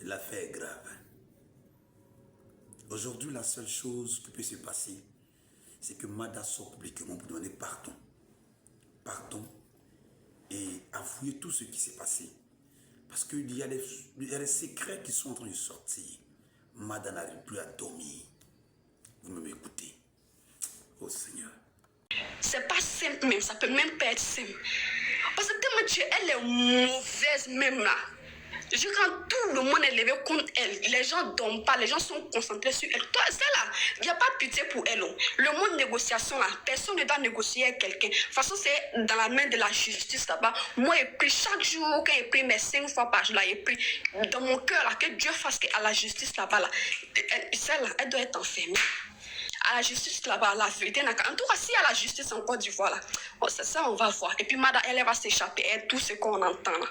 l'affaire est grave. Aujourd'hui, la seule chose qui peut se passer, c'est que Mada sort publiquement pour demander pardon. Pardon et avouer tout ce qui s'est passé. Parce qu'il y a des secrets qui sont en train de sortir. Mada n'arrive plus à dormir. Vous m'écoutez. Oh Seigneur. C'est pas simple même, ça peut même pas être simple. Parce que tellement Dieu, elle est mauvaise même là. Quand tout le monde est levé contre elle, les gens ne dorment pas, les gens sont concentrés sur elle. Toi, celle-là, il n'y a pas de pitié pour elle. Le mot de négociation, là, personne ne doit négocier avec quelqu'un. De toute façon, c'est dans la main de la justice là-bas. Moi, j'ai pris chaque jour, quand j'ai pris mes 5 fois par jour, là, j'ai pris dans mon cœur, là, que Dieu fasse à la justice là-bas. Là. Celle-là, elle doit être enfermée. À la justice là-bas, la vérité. En tout cas, si à la justice en Côte d'Ivoire, là, oh, c'est ça, on va voir. Et puis, Mada, elle va s'échapper, elle, tout ce qu'on entend là.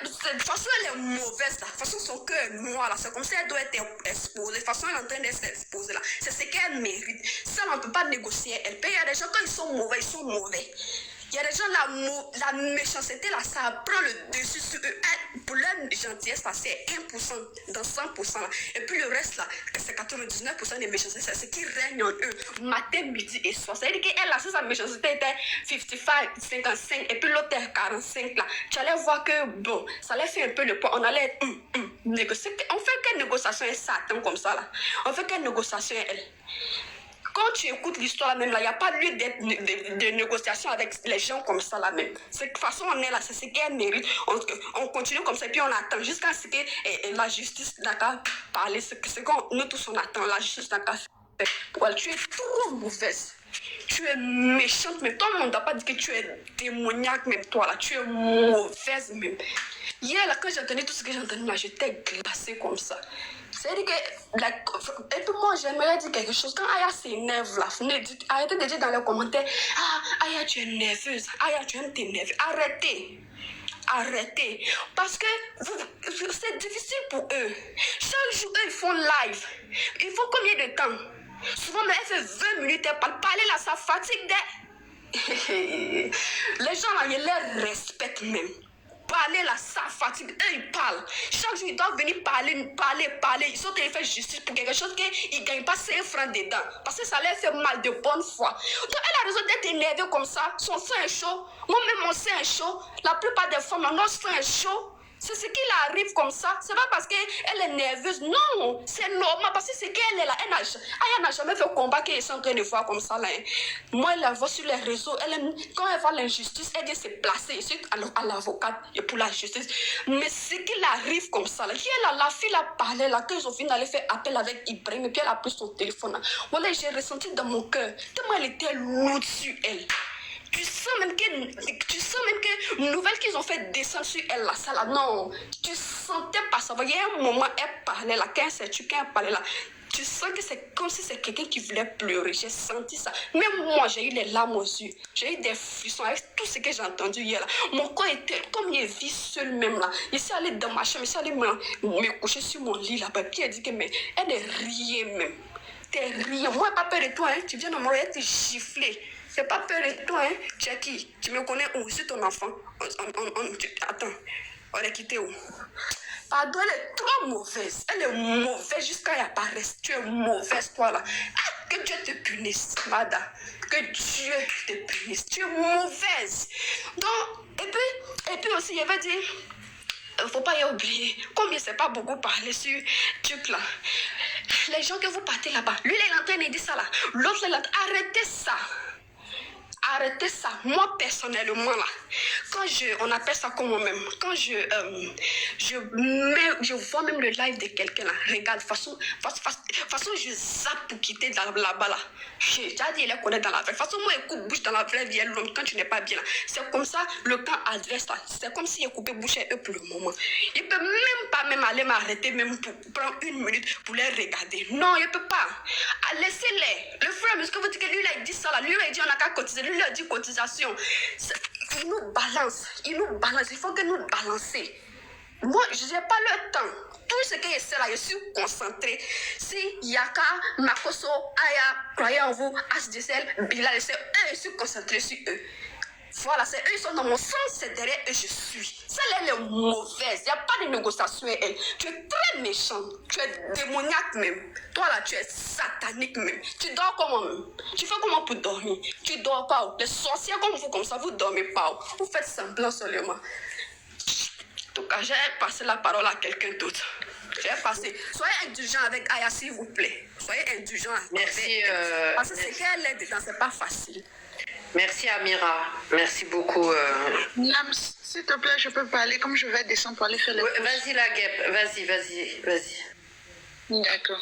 De toute façon, elle est mauvaise là. De toute façon, son cœur est noir là. C'est comme si elle doit être exposée. De toute façon, elle est en train d'être exposée là. C'est ce qu'elle mérite. Ça, on ne peut pas négocier. Elle paye. Il y a des gens, quand ils sont mauvais, ils sont mauvais. Il y a des gens, la méchanceté là, ça prend le dessus sur eux. Pour leur gentillesse, là, c'est 1% dans 100%. Là. Et puis le reste là, c'est 99% des méchancetés. C'est ce qui règne en eux. Matin, midi et soir. C'est-à-dire qu'elle, là, si sa méchanceté était 55, 55, et puis l'autre est 45 là. Tu allais voir que, bon, ça allait faire un peu le poids. On allait négocier. On fait quelle négociation est Satan comme ça là? On fait quelle négociation est elle? Quand tu écoutes l'histoire là même là, il n'y a pas lieu de négociation avec les gens comme ça là même. De toute façon, on est là, c'est ce qu'elle mérite. On continue comme ça et puis on attend jusqu'à ce que la justice d'accord parle. C'est qu'on nous tous on attend la justice d'accord. Voilà, tu es trop mauvaise. Tu es méchante, mais toi, on ne t'a pas dit que tu es démoniaque, même toi là. Tu es mauvaise même. Hier là, quand j'ai entendu tout ce que j'ai entendu là, j'étais glacée comme ça. C'est-à-dire que, et puis moi, j'aimerais dire quelque chose. Quand Aya s'énerve là, arrêtez de dire dans les commentaires, ah, Aya, tu es nerveuse. Aya, tu aimes t'énerver. Arrêtez. Arrêtez. Parce que c'est difficile pour eux. Chaque jour, eux, ils font live. Ils font combien de temps? Souvent, mais elle fait 20 minutes, elle parle. Parler là, ça fatigue des... Les gens là, ils les respectent même. Parler là, ça fatigue. Eux, ils parlent. Chaque jour, ils doivent venir parler. Ils sont en train de faire justice pour quelque chose qu'ils ne gagnent pas 5 francs dedans. Parce que ça leur fait mal de bonne foi. Donc, elle a raison d'être énervée comme ça. Son sang est chaud. Moi-même, mon sang est chaud. La plupart des femmes, notre sang est chaud. C'est ce qui arrive comme ça. C'est pas parce qu'elle est nerveuse. Non, c'est normal. Parce que c'est qu'elle est là. Elle n'a jamais fait combat qu'elle est en train de voir comme ça. Là, hein. Moi, elle la voit sur les réseaux. Quand elle voit l'injustice, elle dit se placer ici à l'avocate et pour la justice. Mais ce qui arrive comme ça, là, la fille a parlé, là, quand ils ont fini d'aller faire appel avec Ibrahim, et puis elle a pris son téléphone. Là. Voilà, j'ai ressenti dans mon cœur tellement elle était lourde sur elle. Tu sens même que nouvelle qu'ils ont fait descendre sur elle, là, ça là, non. Tu sentais pas ça. Il y a un moment, elle parlait là, quand elle parlait là. Tu sens que c'est comme si c'est quelqu'un qui voulait pleurer. J'ai senti ça. Même moi, j'ai eu les larmes aux yeux. J'ai eu des frissons avec tout ce que j'ai entendu hier là. Mon corps était comme une vie seule même là. Je suis allée dans ma chambre, je suis allée me coucher sur mon lit là-bas. Puis elle dit que mais elle est rien même. T'es rien. Moi, pas peur de toi, hein. Tu viens dans mon oreille, t'es giflé. J'ai pas peur de toi, hein. Tu es qui? Tu me connais où? C'est ton enfant. Attends, on est quitté où? Pardon, elle est trop mauvaise. Elle est mauvaise jusqu'à y apparaître. Tu es mauvaise, toi, là. Ah, que Dieu te punisse, Mada. Que Dieu te punisse. Tu es mauvaise. Donc, et puis aussi, il va dire... Il ne faut pas y oublier. Combien c'est pas beaucoup parler sur truc là. Les gens que vous partez là-bas. Lui, il est en train de dire ça là. L'autre, il est en train arrêtez ça. Arrêtez ça. Moi, personnellement, là, on appelle ça comme moi-même, quand je vois même le live de quelqu'un, là, regarde, façon, je zappe pour quitter là-bas, là. J'ai dit, il est connaît dans la vraie. De toute façon, moi, écoute bouche dans la vraie vie, l'homme, quand tu n'es pas bien, là. C'est comme ça, le camp adverse, là. C'est comme s'il coupait bouche à eux pour le moment. Il ne peut même pas aller m'arrêter, même pour prendre 1 minute pour les regarder. Non, il ne peut pas. Laissez-les. Le frère, est-ce que vous dites que lui, là, il dit ça, là. Lui, il dit, on n'a qu'à cotiser. Lui, il a dit cotisation. Il nous balance. Il faut que nous balancer. Moi, je n'ai pas le temps. Tout ce que je sais là, je suis concentrée. Si Yaka, Makoso, Aya, croyez en vous, HDCL, Bilal, je suis concentrée sur eux. Voilà, c'est eux, ils sont dans mon sens, c'est derrière eux, je suis. Celle-là, elle est mauvaise. Il n'y a pas de négociation avec elle. Tu es très méchant. Tu es démoniaque même. Toi, là, tu es satanique même. Tu dors comment même? Tu fais comment pour dormir? Tu dors pas où? Les sorciers comme vous, comme ça, vous dormez pas où? Vous faites semblant seulement. En tout cas, j'ai passé la parole à quelqu'un d'autre. J'ai passé. Soyez indulgents avec Aya, s'il vous plaît. Soyez indulgents. Merci. Parce que c'est qu'elle est dedans, c'est pas facile. Merci Amira. Merci beaucoup. Nam, s'il te plaît, je peux parler comme je vais descendre pour aller faire les courses. Vas-y la guêpe. Vas-y. D'accord.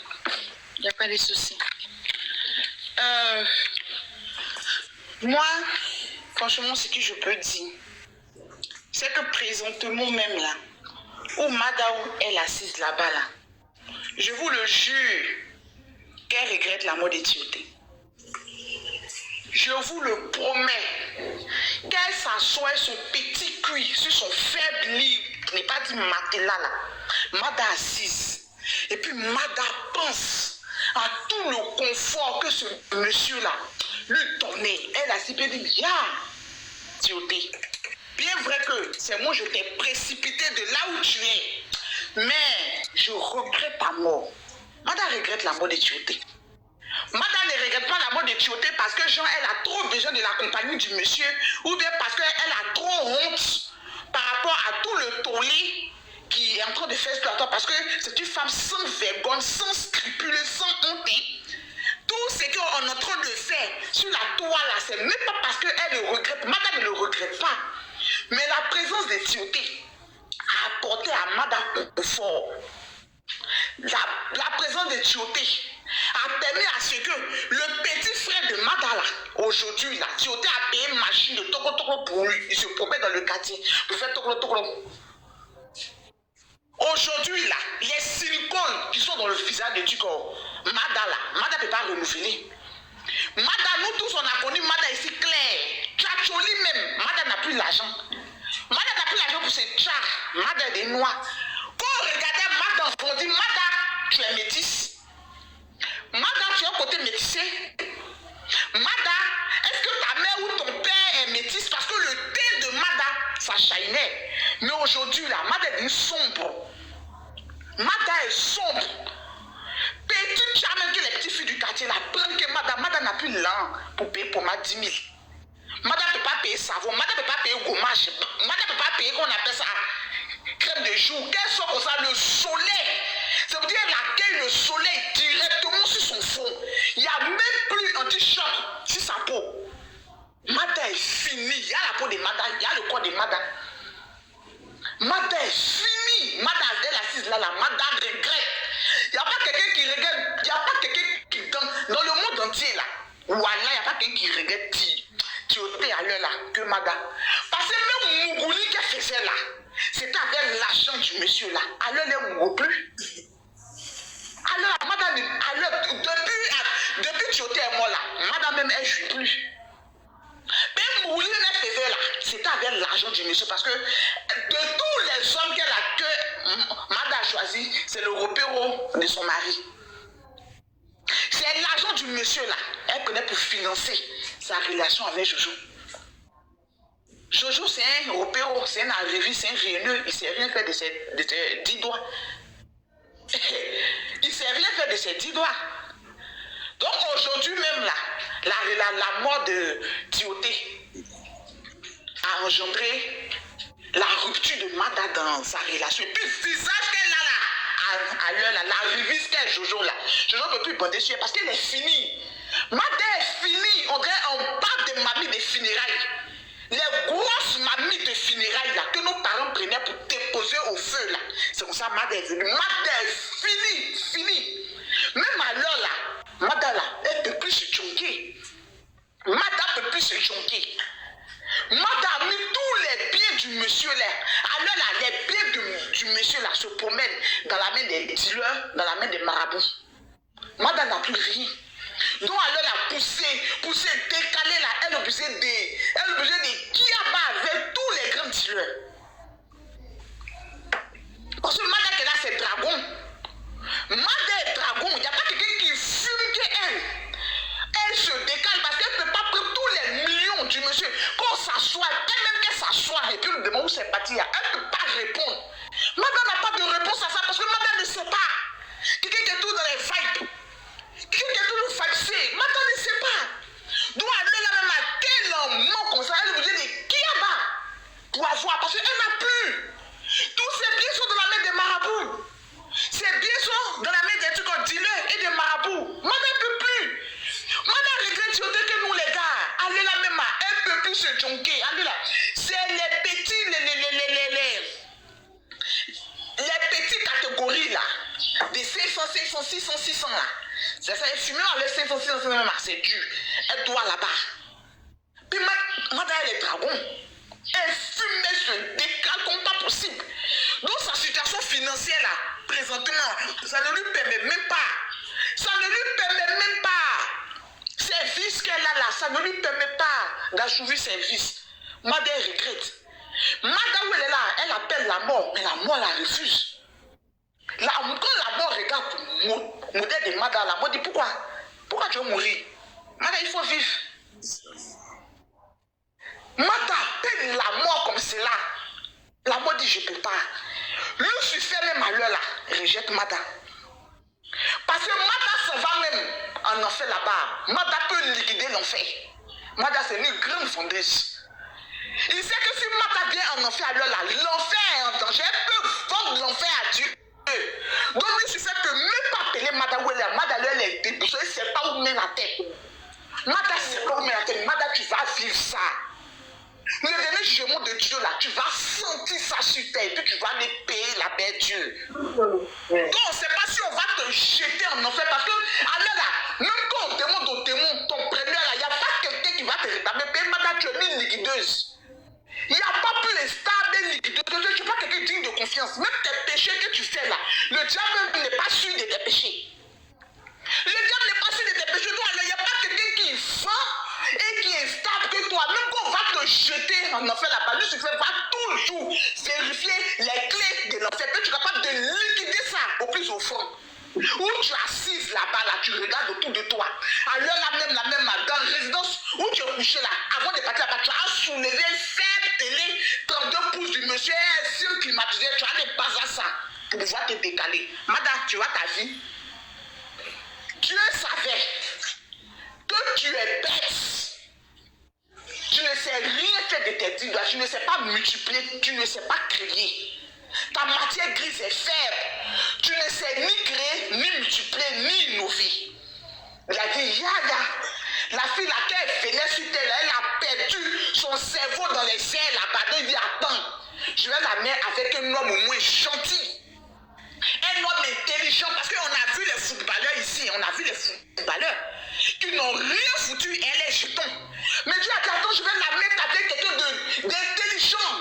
Il n'y a pas de souci. Moi, franchement, ce que je peux dire, c'est que présentement même là, où Madame est assise là-bas là, je vous le jure qu'elle regrette la mort de Tioté. Je vous le promets, qu'elle s'assoit son petit cuir sur son faible lit, je n'ai pas dit matelas là, Mada assise. Et puis Mada pense à tout le confort que ce monsieur-là lui donnait. Elle a si bien dit, ya, Tioté, bien vrai que c'est moi je t'ai précipité de là où tu es, mais je regrette ta mort. Mada regrette la mort de Tioté. Madame ne regrette pas la mort de Tioté parce que Jean, elle a trop besoin de la compagnie du monsieur, ou bien parce qu'elle a trop honte par rapport à tout le tollé qui est en train de faire sur toi, parce que c'est une femme sans vergogne, sans scrupules, sans honte. Tout ce qu'on est en train de faire sur la toile là, c'est même pas parce qu'elle le regrette. Madame ne le regrette pas. Mais la présence de Tioté a apporté à Madame un confort. La présence de Tioté a permis à ce que le petit frère de Madala, aujourd'hui, là, Tioté a payé une machine de toko-toko pour lui. Il se promène dans le quartier pour faire toko-toko. Aujourd'hui, là, les silicones qui sont dans le visage de Duko, Madala ne peut pas renouveler. Mada, nous tous, on a connu Mada ici clair. Tchacholi même, Mada n'a plus l'argent. Mada n'a plus l'argent pour ses tchars. Mada est des noirs. Quand on regardait Mada, on dit Mada, tu es métisse. Mada, tu es un côté métissé. Mada, est-ce que ta mère ou ton père est métisse? Parce que le thé de Mada, ça chahinait. Mais aujourd'hui, là, Mada est sombre. Mada est sombre. Petite charme que les petites filles du quartier là prennent que Mada n'a plus l'an pour payer pour ma 10 000. Mada ne peut pas payer savon, Mada ne peut pas payer gommage, Mada ne peut pas payer qu'on appelle ça crème de jour. Qu'elle soit comme ça, le soleil. Ça veut dire qu'elle accueille le soleil directement sur son front. Il n'y a même plus un t-shirt sur sa peau. Mada est finie. Il y a la peau de Mada, il y a le corps de Mada. Mada est finie. Mada, elle est assise là, Mada regrette. Il n'y a pas quelqu'un qui regrette. Il n'y a pas quelqu'un qui dans le monde entier là. Voilà, il n'y a pas quelqu'un qui regrette Tioté à l'heure là que Mada. Parce que même Mougouli qu'elle faisait là, c'était avec l'argent du monsieur là. À l'heure, elle ne mourra plus. Alors, Madame, depuis Tioté est mort là, Madame même, elle ne joue plus. Même Mouli, elle faisait là, c'était avec l'argent du monsieur. Parce que de tous les hommes qu'elle a, que Madame a choisi, c'est le repéro de son mari. C'est l'argent du monsieur là, elle connaît pour financer sa relation avec Jojo. Jojo, c'est un repéro, c'est un arrivé, c'est un réunion, il ne sait rien faire de ses 10 doigts. Il ne sait rien faire de ses 10 doigts. Donc aujourd'hui même là, la mort de Tioté a engendré la rupture de Mada dans sa relation. Et puis le visage qu'elle a là, à l'heure là, la revise qu'elle Jojo là, Jojo ne peut plus bander sur elle parce qu'elle est finie. Mada est finie, on parle de mamie de funérailles. Les grosses mamies de funérailles là, que nos parents prenaient pour déposer au feu là. C'est comme ça Mada est venue. Mada est finie. Même à l'heure là, Mada là, elle ne peut plus se chonquer. Mada ne peut plus se chonquer. Mada a mis tous les biens du monsieur là. À l'heure là, les biens du monsieur là se promènent dans la main des dealers, dans la main des marabouts. Mada n'a plus rien. Donc alors la pousser, décaler là, elle est obligée de qui a bas avec tous les grands dealers. Parce que Mada qui est là, c'est dragon. Mada est dragon, il n'y a pas quelqu'un qui fume qu'elle. Elle se décale parce qu'elle ne peut pas prendre tous les millions du monsieur. Quand on s'assoit 600 là. C'est ça, elle fumait avec 500 même, c'est dur. Elle doit là-bas. Puis madame, elle est dragon. Elle fumait, se décale comme pas possible. Donc sa situation financière là, présentement, ça ne lui permet même pas. Ça ne lui permet même pas. Ces vices qu'elle a là, ça ne lui permet pas d'assouvir ses vices. Madame regrette. Madame où elle est là, elle appelle la mort, mais la mort la refuse. Quand la mort regarde le modèle de Madame, la mort dit pourquoi tu veux mourir? Madame, il faut vivre. Madame appelle la mort comme cela. La mort dit je ne peux pas. Lucifer même à l'heure là, rejette Madame. Parce que Madame s'en va même en enfer là-bas. Madame peut liquider l'enfer. Madame c'est une grande vendeuse. Il sait que si Madame vient en enfer à l'heure là, l'enfer est en danger. Elle peut vendre l'enfer à Dieu. Donc Lucifer ne peut même pas appeler Madame où elle est. Madame elle est déboussée. Elle ne sait pas où met la tête. Madame ne sait pas où met la tête. Madame tu vas vivre ça. Le dernier jugement de Dieu là, tu vas sentir ça sur terre et puis tu vas aller payer la bête Dieu. Donc on ne sait pas si on va te jeter en enfer parce que alors là, même quand on demande au témoin, ton premier là, il n'y a pas quelqu'un qui va te rétablir. Mais Madame, tu es une liquideuse. Il n'y a pas plus stable liquideuse. Je ne suis pas quelqu'un digne de confiance. Même tes péchés que tu fais là, le diable n'est pas sûr de tes péchés. Le diable n'est pas sûr de tes péchés. Toi, il n'y a pas quelqu'un qui est franc et qui est stable que toi. Même quand on va te jeter en enfer là-bas, Lucifer va toujours vérifier les clés de l'enfer. Puis tu es capable de liquider ça au plus au fond. Où tu es assise là-bas, là, tu regardes autour de toi. À l'heure là même, dans la résidence où tu es couché là, avant de partir là-bas, tu as soulevé une faible télé, 32 pouces du monsieur, un film climatisé, tu as des bazars ça pour pouvoir te décaler. Madame, tu vois ta vie. Dieu savait que tu es bête. Tu ne sais rien faire de tes dix doigts, tu ne sais pas multiplier, tu ne sais pas créer. Ta matière grise est faible. Tu ne sais ni créer, ni multiplier, ni innover. Il a dit, Yaya, la fille laquelle venait sur terre, elle a perdu son cerveau dans les airs là-bas. Il dit, attends, je vais la mettre avec un homme au moins gentil. Un homme intelligent, parce qu'on a vu les footballeurs ici, on a vu les footballeurs qui n'ont rien foutu, elle est jeton. Mais Dieu a dit, attends, je vais la mettre avec quelqu'un d'intelligent.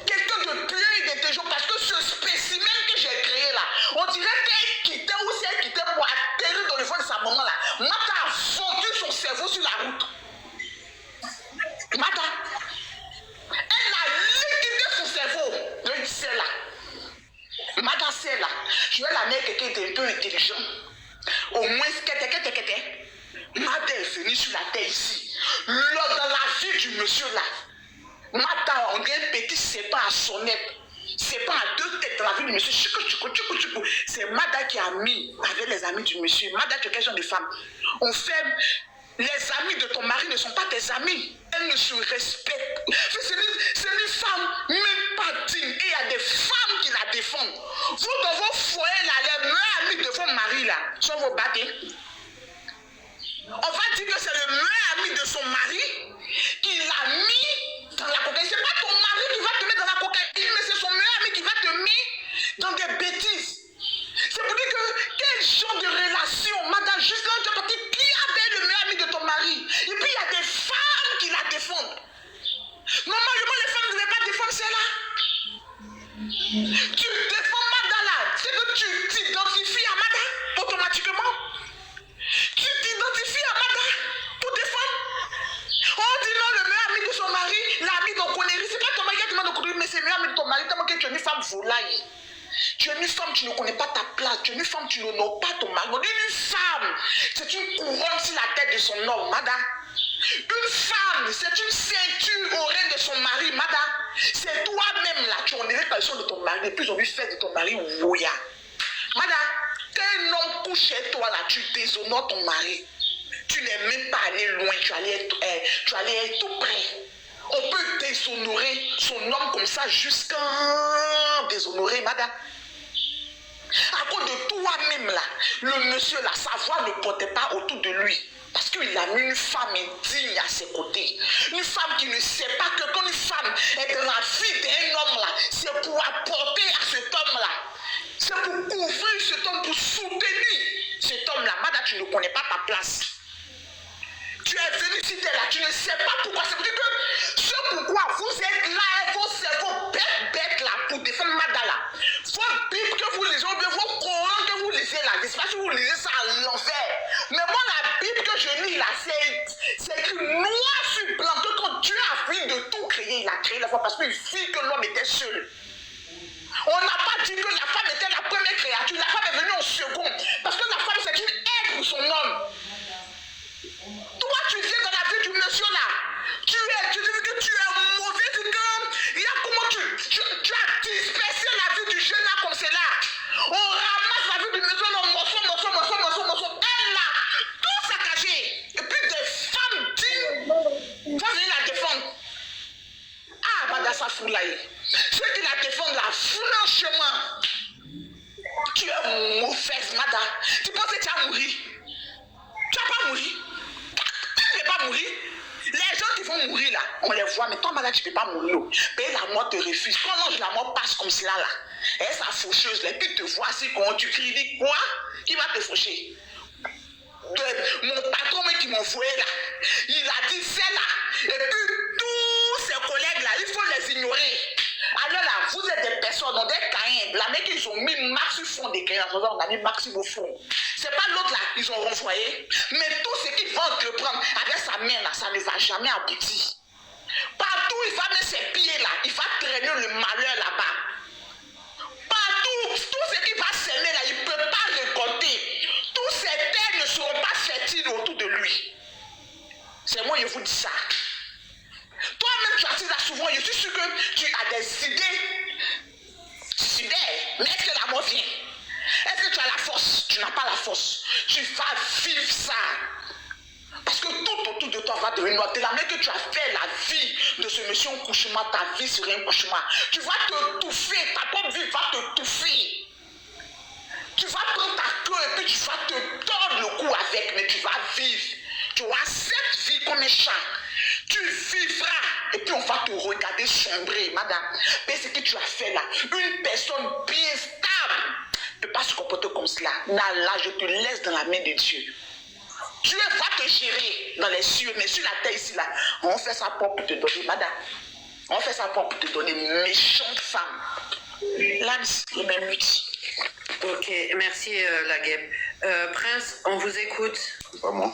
Quelqu'un de plein d'intelligent, parce que ce spécimen que j'ai créé là, on dirait qu'elle quittait ou si elle quittait pour atterrir dans le fond de sa maman là. Mata a vendu son cerveau sur la route. Mata, elle a liquidé son cerveau. Je dis c'est là. Mata c'est là. Je vais la mettre quelqu'un d'un peu intelligent. Au moins, Mata est venue sur la terre ici. Là, dans la vie du monsieur là. Mata, on dirait un petit serpent à sonnette. Serpent à deux têtes dans la vie du monsieur. C'est Mada qui a mis avec les amis du monsieur. Mada, tu es quel genre de femme? On fait. Les amis de ton mari ne sont pas tes amis. Elles ne se respectent. C'est une femme même pas digne. Et il y a des femmes qui la défendent. Vous, dans vos foyers, là, les meilleurs amis de vos maris, là, sont vos bâtés. On va dire que c'est le meilleur ami de son mari qui l'a mis dans la cocaïne. C'est pas ton mari qui va te mettre dans la cocaïne, mais c'est son meilleur ami qui va te mettre dans des bêtises. C'est pour dire que quel genre de relation, madame, juste là, tu as parti, qui avait le meilleur ami de ton mari? Et puis il y a des femmes qui la défendent. Normalement, les femmes ne devaient pas défendre celle-là. Tu défends madame là, c'est que tu t'identifies à madame automatiquement. Tu t'identifies à madame pour défendre. On dit non, le meilleur ami de son mari, l'ami de connerie. C'est pas ton mari qui te demande de connerie, mais c'est le meilleur ami de ton mari, tellement que tu es une femme volaille. Tu es une femme, tu ne connais pas ta place. Tu es une femme, tu n'honores pas ton mari. On dit une femme, c'est une couronne sur la tête de son homme, madame. Une femme, c'est une ceinture au rein de son mari, madame. C'est toi-même là, tu honorais la personne de ton mari. Et puis ils ont vu faire de ton mari Ouya. Madame, quand un homme couche chez toi là, tu déshonores ton mari. Tu n'es même pas allé loin, tu allais être tout près. On peut déshonorer son homme comme ça jusqu'à déshonorer, madame. À cause de toi-même là, le monsieur là, sa voix ne portait pas autour de lui. Parce qu'il a mis une femme indigne à ses côtés. Une femme qui ne sait pas que quand une femme est dans la vie d'un homme là, c'est pour apporter à cet homme là C'est pour couvrir cet homme, pour soutenir cet homme-là. Madame, tu ne connais pas ta place. Tu es venu ici, tu es là, tu ne sais pas pourquoi. C'est pour dire que ce pourquoi vous êtes là, vos cerveaux bêtes là, pour défendre Madala. Vos Bibles que vous lisez, ou bien vos Corans que vous lisez là, je ne sais pas si vous lisez ça à l'envers. Mais moi, la Bible que je lis là, c'est écrit noir sur blanc que quand Dieu a fini de tout créer, il a créé la femme parce qu'il vit que l'homme était seul. On n'a pas dit que la femme était la première créature, la femme est venue en second. Parce que la femme, c'est une aide pour son homme. Toi, tu viens dans la vie du monsieur là. Tu dis que tu es mauvais, tu dis il y a comment tu as dispersé la vie du jeune là comme c'est là. On ramasse la vie du monsieur là, morceau. Elle là, tout saccagé. Et puis des femmes dignes vont venir la défendre. Ah, Madassa Foulaï. Ceux qui la défendent là, franchement, tu es mauvaise, madame. Tu penses que tu as mouru? Tu n'as pas mouru? Tu ne peux pas mourir? Les gens qui vont mourir là, on les voit, mais toi, madame, tu ne peux pas mourir. Mais la mort te refuse. Quand l'ange de la mort passe comme cela là, elle sa faucheuse, là, puis te voit si quand tu cries, dis quoi? Qui va te faucher? Mon patron qui m'a envoyé là, il a dit c'est là. Et puis tous ses collègues là, il faut les ignorer. Alors là, vous êtes des personnes dans des caïns. La mec, ils ont mis Max sur fond des caïns. On a mis Max au fond. C'est pas l'autre là, ils ont renvoyé. Mais tout ce qu'il va entreprendre avec sa main là, ça ne va jamais aboutir. Partout, il va mettre ses pieds là. Il va traîner le malheur là-bas. Partout, tout ce qu'il va s'aimer là, il ne peut pas récolter. Tous ces terres ne seront pas fertiles autour de lui. C'est moi, je vous dis ça. Toi-même, tu as dit là souvent, je suis sûr que tu as des idées. Mais est-ce que la mort vient? Est-ce que tu as la force? Tu n'as pas la force. Tu vas vivre ça. Parce que tout autour de toi va devenir noir. De la main que tu as fait la vie de ce monsieur en cauchemar, ta vie serait un cauchemar. Tu vas te touffer, ta propre vie va te touffer. Tu vas prendre ta queue et puis tu vas te tordre le cou avec, mais tu vas vivre. Tu auras cette vie comme un chat. Tu vivras et puis on va te regarder sombrer, madame. Mais ce que tu as fait là, une personne bien stable ne peut pas se comporter comme cela. Là, je te laisse dans la main de Dieu. Dieu va te gérer dans les cieux, mais sur la terre ici là, on fait ça pour te donner, madame. On fait ça pour te donner méchante femme. Là, c'est même lutte. Ok, merci la guêpe. Prince, on vous écoute. Pas moi.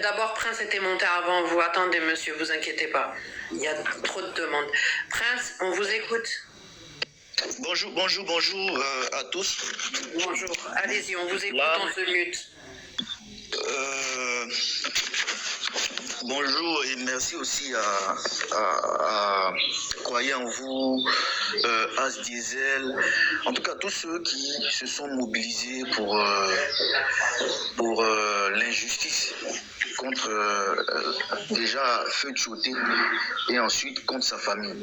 D'abord, Prince était monté avant vous. Attendez, monsieur, vous inquiétez pas. Il y a trop de demandes. Prince, on vous écoute. Bonjour à tous. Bonjour. Allez-y, on vous écoute, Là, on se mute. Bonjour et merci aussi à Croyez en vous, As Diesel, en tout cas tous ceux qui se sont mobilisés pour l'injustice contre déjà Feu Tchoté et ensuite contre sa famille.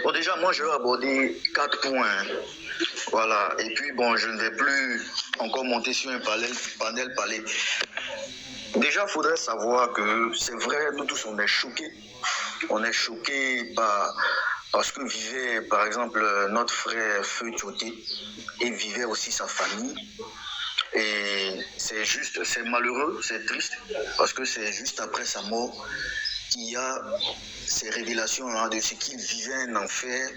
Bon, déjà moi je vais aborder 4 points. Voilà, et puis bon, je ne vais plus encore monter sur un panel parler. Déjà, il faudrait savoir que c'est vrai, nous tous on est choqués. On est choqués parce que vivait par exemple notre frère Feu Tchoté et vivait aussi sa famille. Et c'est malheureux, c'est triste, parce que c'est juste après sa mort qu'il y a ces révélations de ce qu'il vivait un enfer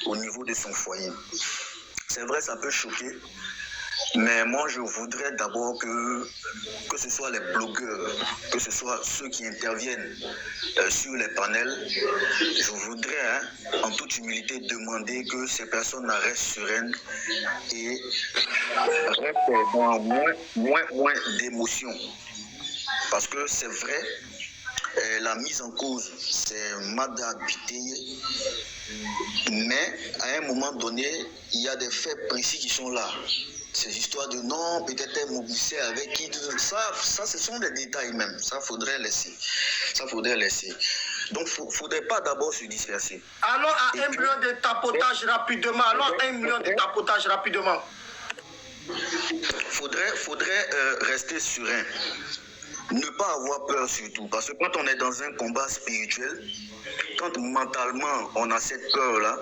au niveau de son foyer. C'est vrai, ça peut choquer, mais moi je voudrais d'abord que ce soit les blogueurs, que ce soit ceux qui interviennent sur les panels, je voudrais en toute humilité demander que ces personnes restent sereines et restent dans moins d'émotion. Parce que c'est vrai, la mise en cause, c'est Mada Biteye, mais à un moment donné, il y a des faits précis qui sont là. Ces histoires de non, peut-être elle mobilisait avec qui, ça ce sont des détails même, ça faudrait laisser. Donc il ne faudrait pas d'abord se disperser. Allons à 1 million de tapotage rapidement, Faudrait rester serein. Ne pas avoir peur surtout, parce que quand on est dans un combat spirituel, quand mentalement on a cette peur-là,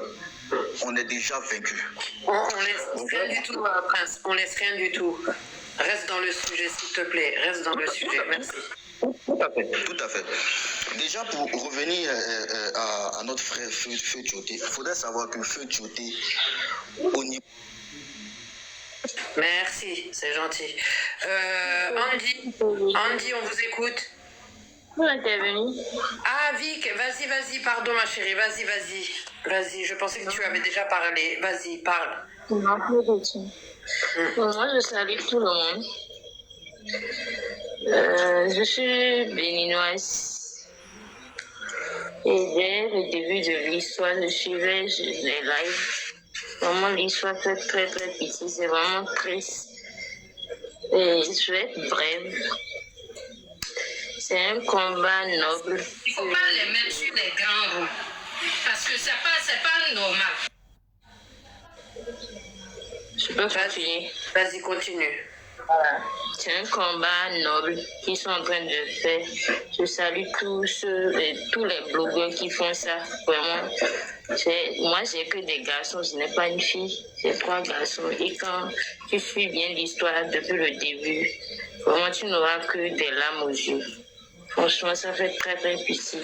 on est déjà vaincu. On laisse rien du tout, Prince. On laisse rien du tout. Reste dans le sujet, s'il te plaît. Reste dans le sujet. Merci. Tout à fait. Tout à fait. Déjà, pour revenir à notre frère Feu Tioté, il faudrait savoir que Feu Tioté, au niveau... Merci, c'est gentil. Andy, on vous écoute. Pour intervenir. Ah, Vic, vas-y, pardon ma chérie, vas-y. Vas-y, je pensais que tu avais déjà parlé. Vas-y, parle. Non, plus de tout. Moi, je salue tout le monde. Je suis béninoise. Et dès le début de l'histoire, je suivais les lives. Vraiment, l'histoire fait très, très pitié. C'est vraiment triste. Et je vais être brève. C'est un combat noble. Il ne faut pas les mettre sur des grands roues. Parce que c'est pas normal. Je peux continuer. Vas-y, continue. Voilà. C'est un combat noble qu'ils sont en train de faire. Je salue tous les blogueurs qui font ça. Vraiment. Moi, j'ai que des garçons. Je n'ai pas une fille. J'ai 3 garçons. Et quand tu suis bien l'histoire depuis le début, vraiment, tu n'auras que des larmes aux yeux. Franchement, ça fait très, très pitié.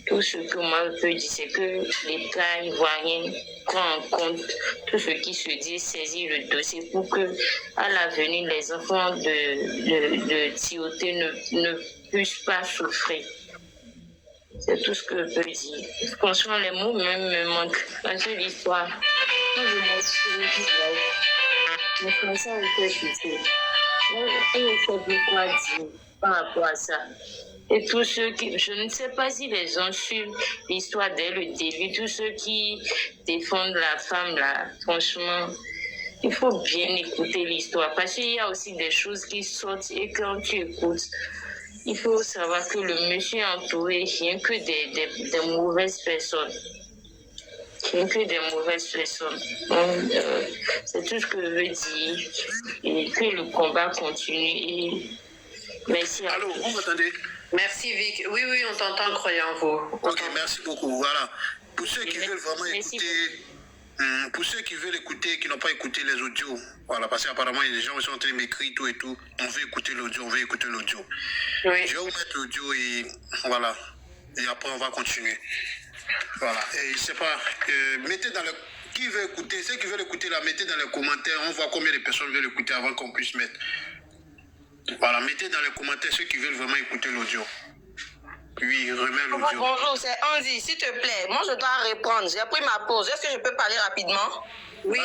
Tout ce que moi je peux dire, c'est que l'État ivoirien prend en compte tout ce qui se dit, saisit le dossier pour que, à l'avenir, les enfants de Tioté ne puissent pas souffrir. C'est tout ce que je peux dire. Franchement, les mots même me manquent. Parce que l'histoire, quand je m'en suis mais ça me fait pitié. Et il faut beaucoup à dire par rapport à ça. Et tous ceux qui, je ne sais pas si les gens suivent l'histoire dès le début, tous ceux qui défendent la femme là, franchement, il faut bien écouter l'histoire parce qu'il y a aussi des choses qui sortent et quand tu écoutes, il faut savoir que le monsieur est entouré rien que des mauvaises personnes. Rien que des mauvaises personnes. Donc, c'est tout ce que je veux dire et que le combat continue. Et merci. Allô, vous m'entendez? Merci Vic. Oui, on t'entend, croyant vous. Ok, merci beaucoup. Voilà. Pour ceux qui veulent vraiment écouter, pour ceux qui veulent écouter, qui n'ont pas écouté les audios, voilà, parce qu'apparemment il y a des gens qui sont en train de m'écrire tout et tout. On veut écouter l'audio, Oui. Je vais vous mettre l'audio et voilà. Et après on va continuer. Voilà. Et je sais pas, mettez dans le. Qui veut écouter, ceux qui veulent écouter là, mettez dans les commentaires. On voit combien de personnes veulent écouter avant qu'on puisse mettre. Voilà, mettez dans les commentaires ceux qui veulent vraiment écouter l'audio. Oui, remets l'audio. Bonjour, c'est Andy, s'il te plaît. Moi, je dois répondre. J'ai pris ma pause. Est-ce que je peux parler rapidement? Oui,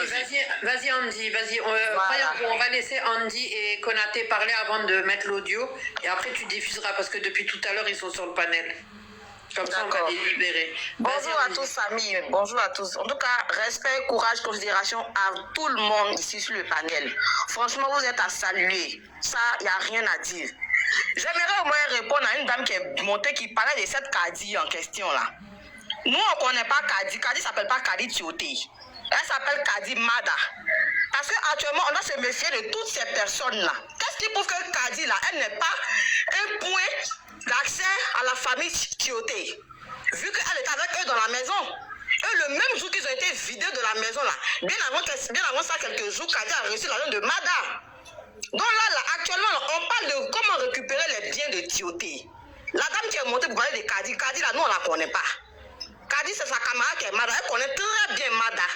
vas-y Andy, vas-y. On va laisser Andy et Konaté parler avant de mettre l'audio. Et après, tu diffuseras parce que depuis tout à l'heure, ils sont sur le panel. Comme ça, on va les libérer. Bonjour à tous, famille. Bonjour à tous. En tout cas, respect, courage, considération à tout le monde ici sur le panel. Franchement, vous êtes à saluer. Ça, il n'y a rien à dire. J'aimerais au moins répondre à une dame qui est montée, qui parlait de cette Kadi en question là. Nous, on ne connaît pas Kadi. Kadi ne s'appelle pas Kadi Tioté. Elle s'appelle Kadi Mada. Parce qu'actuellement, on doit se méfier de toutes ces personnes-là. Qu'est-ce qui prouve que Kadi, là, elle n'est pas un point d'accès à la famille Tioté? Vu qu'elle est avec eux dans la maison. Eux, le même jour qu'ils ont été vidés de la maison, là, bien avant ça, quelques jours, Kadi a reçu l'argent de Mada. Donc là, actuellement, on parle de comment récupérer les biens de Tioté. La dame qui est montée pour parler de Kadi, là, nous, on ne la connaît pas. Kadi, c'est sa camarade qui est Mada. Elle connaît très bien Mada.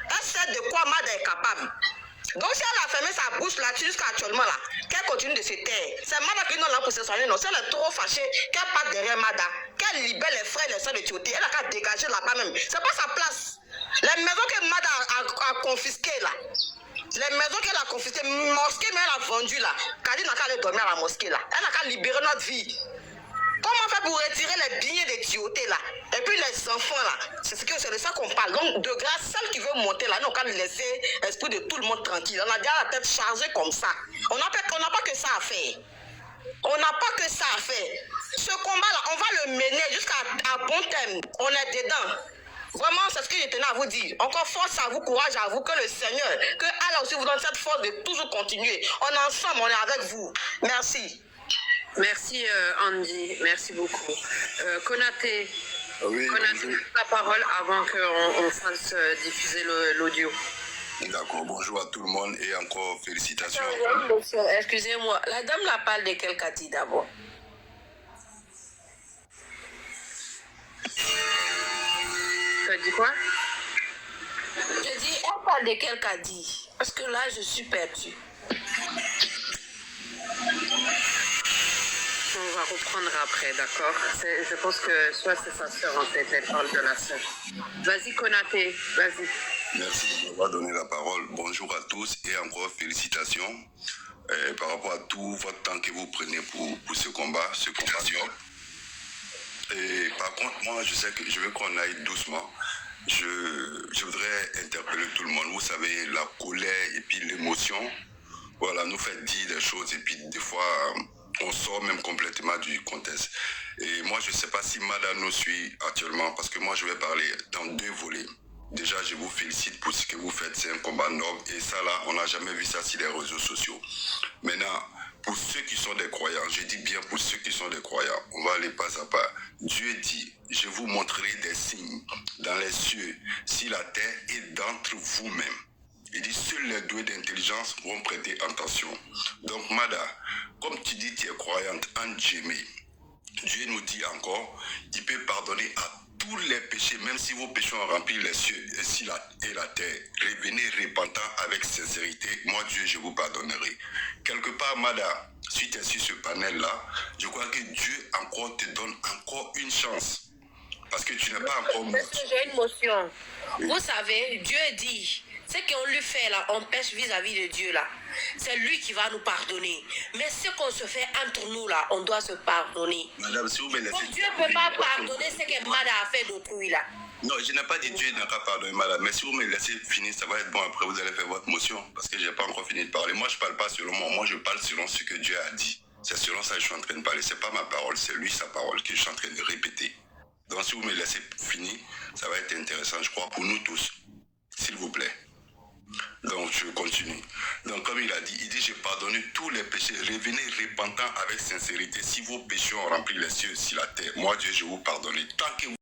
Elle sait de quoi Mada est capable. Donc si elle a fermé sa bouche là-dessus jusqu'à actuellement, là, qu'elle continue de se taire. C'est Mada qui nous l'a pour se soigner. Non, si elle est trop fâchée, qu'elle parte derrière Mada, qu'elle libère les frères et les soeurs de Tioté. Elle a qu'à dégager là-bas même. C'est pas sa place. Les maisons que Mada a confisquées là. Les maisons qu'elle a confisquées, mosquée, mais elle a vendu là. Kadi n'a qu'à aller dormir à la mosquée là. Elle n'a qu'à libérer notre vie. Comment faire pour retirer les billets de Tioté là? Et puis les enfants là, c'est de ça qu'on parle. Donc de grâce, celle qui veut monter là, nous on va laisser l'esprit de tout le monde tranquille. On a déjà la tête chargée comme ça. On n'a pas que ça à faire. On n'a pas que ça à faire. Ce combat là, on va le mener jusqu'à bon terme. On est dedans. Vraiment, c'est ce que je tenais à vous dire. Encore force à vous, courage à vous, que le Seigneur, que Allah aussi vous donne cette force de toujours continuer. On est ensemble, on est avec vous. Merci. Merci Andy, merci beaucoup. Konaté, Oui, Konaté, la parole avant qu'on fasse diffuser l'audio. D'accord, bonjour à tout le monde et encore félicitations. Excusez-moi, la dame la parle de quel Kati d'abord? Tu as dit quoi? Je dis, elle parle de quel Kati? Parce que là, je suis perdue. On va reprendre après, d'accord? Je pense que soit c'est sa soeur en fait, elle parle de la soeur. Vas-y Konaté, vas-y. Merci de m'avoir donné la parole. Bonjour à tous et encore félicitations par rapport à tout votre temps que vous prenez pour ce combat, Et par contre, moi, je sais que je veux qu'on aille doucement. Je voudrais interpeller tout le monde. Vous savez, la colère et puis l'émotion, voilà, nous fait dire des choses et puis des fois, on sort même complètement du contexte. Et moi, je ne sais pas si Mada nous suit actuellement parce que moi, je vais parler dans 2 volets. Déjà, je vous félicite pour ce que vous faites. C'est un combat noble et ça, là, on n'a jamais vu ça sur les réseaux sociaux. Maintenant, pour ceux qui sont des croyants, je dis bien pour ceux qui sont des croyants, on va aller pas à pas. Dieu dit, je vous montrerai des signes dans les cieux, sur la terre et d'entre vous-même. Il dit, seuls les doués d'intelligence vont prêter attention. Donc, Mada, comme tu dis, tu es croyante en Dieu, Dieu nous dit encore, il peut pardonner à tous les péchés, même si vos péchés ont rempli les cieux et la terre. Revenez repentant avec sincérité. Moi, Dieu, je vous pardonnerai. Quelque part, Mada, si tu es sur ce panel-là, je crois que Dieu encore te donne encore une chance. Parce que tu n'es pas encore mort. J'ai une motion. Oui. Vous savez, Dieu dit, ce qu'on lui fait là, on pêche vis-à-vis de Dieu là. C'est lui qui va nous pardonner. Mais ce qu'on se fait entre nous là, on doit se pardonner. Madame, si vous me laissez... Donc Dieu ne peut pas pardonner ce que Mada a fait d'autrui là. Non, je n'ai pas dit Dieu n'a pas pardonné, madame. Mais si vous me laissez finir, ça va être bon. Après, vous allez faire votre motion. Parce que je n'ai pas encore fini de parler. Moi, je ne parle pas selon moi. Moi, je parle selon ce que Dieu a dit. C'est selon ça que je suis en train de parler. Ce n'est pas ma parole, c'est lui sa parole que je suis en train de répéter. Donc, si vous me laissez finir, ça va être intéressant, je crois, pour nous tous. S'il vous plaît. Donc, je continue. Donc, comme il a dit, j'ai pardonné tous les péchés. Revenez repentant avec sincérité. Si vos péchés ont rempli les cieux sur la terre, moi, Dieu, je vous pardonne. Tant que vous